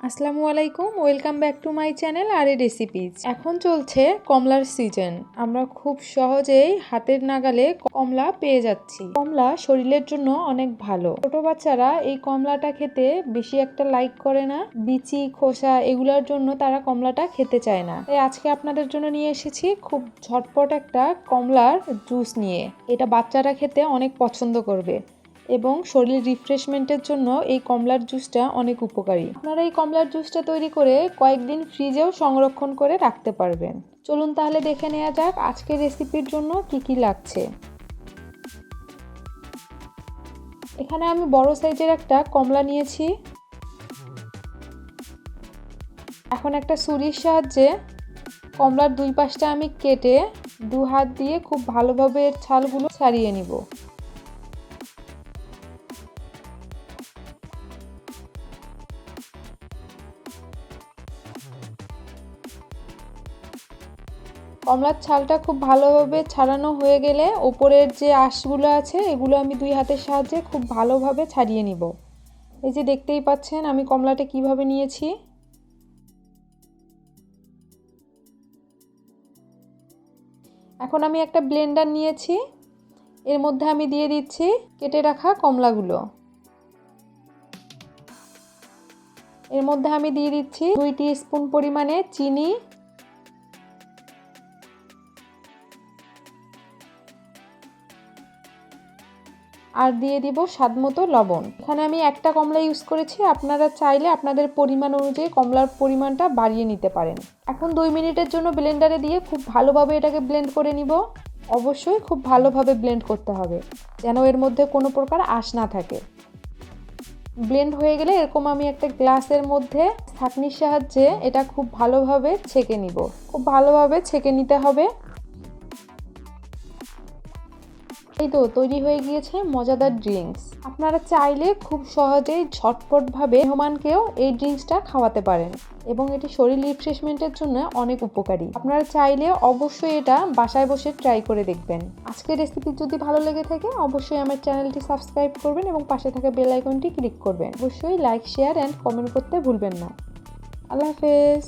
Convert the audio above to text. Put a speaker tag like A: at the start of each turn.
A: আসসালামু আলাইকুম, welcome back to my channel আর এ রেসিপিজ। এখন চলছে কমলার সিজন। আমরা খুব সহজেই হাতের নাগালে কমলা পেয়ে যাচ্ছি। কমলা শরীরের জন্য অনেক ভালো। ছোট বাচ্চারা এই কমলাটা খেতে বেশি একটা লাইক করে না, বিচি খোসা এগুলোর জন্য তারা কমলাটা খেতে চায় না। তাই আজকে আপনাদের জন্য নিয়ে এসেছি খুব ঝটপট একটা কমলার জুস নিয়ে। এটা বাচ্চারা খেতে অনেক পছন্দ করবে এবং শরীর রিফ্রেশমেন্টের জন্য এই কমলার জুসটা অনেক উপকারী। আপনারা এই কমলার জুসটা তৈরি করে কয়েকদিন ফ্রিজেও সংরক্ষণ করে রাখতে পারবেন। চলুন তাহলে দেখে নেওয়া যাক আজকের রেসিপির জন্য কি কি লাগছে। এখানে আমি বড় সাইজের একটা কমলা নিয়েছি। এখন একটা ছুরির সাহায্যে কমলার দুই পাশটা আমি কেটে দু হাত দিয়ে খুব ভালোভাবে এর ছালগুলো ছাড়িয়ে নিব। কমলার ছালটা খুব ভালোভাবে ছাড়ানো হয়ে গেলে ওপরের যে আঁশগুলো আছে এগুলো আমি দুই হাতের সাহায্যে খুব ভালোভাবে ছাড়িয়ে নিব। এই যে দেখতেই পাচ্ছেন আমি কমলাটা কিভাবে নিয়েছি। এখন আমি একটা ব্লেন্ডার নিয়েছি, এর মধ্যে আমি দিয়ে দিচ্ছি কেটে রাখা কমলাগুলো। এর মধ্যে আমি দিয়ে দিচ্ছি 2 টিস্পুন পরিমাণে চিনি, আর দিয়ে দিব স্বাদমতো লবণ। এখানে আমি একটা কমলা ইউজ করেছি, আপনারা চাইলে আপনাদের পরিমাণ অনুযায়ী কমলার পরিমাণটা বাড়িয়ে নিতে পারেন। এখন 2 মিনিটের জন্য ব্লেন্ডারে দিয়ে খুব ভালোভাবে এটাকে ব্লেন্ড করে নিব। অবশ্যই খুব ভালোভাবে ব্লেন্ড করতে হবে যেন এর মধ্যে কোনো প্রকার আঁশ না থাকে। ব্লেন্ড হয়ে গেলে এরকম আমি একটা গ্লাসের মধ্যে ছাঁকনির সাহায্যে এটা খুব ভালোভাবে ছেঁকে নিব। খুব ভালোভাবে ছেঁকে নিতে হবে। এই তো তৈরি হয়ে গিয়েছে মজাদার ড্রিঙ্কস। আপনারা চাইলে খুব সহজেই ঝটপটভাবে মেহমানকেও এই ড্রিঙ্কসটা খাওয়াতে পারেন এবং এটি শরীর রিফ্রেশমেন্টের জন্য অনেক উপকারী। আপনারা চাইলে অবশ্যই এটা বাসায় বসে ট্রাই করে দেখবেন। আজকের রেসিপি যদি ভালো লেগে থাকে অবশ্যই আমার চ্যানেলটি সাবস্ক্রাইব করবেন এবং পাশে থাকা বেল আইকনটি ক্লিক করবেন। অবশ্যই লাইক, শেয়ার অ্যান্ড কমেন্ট করতে ভুলবেন না। আল্লাহ হাফেজ।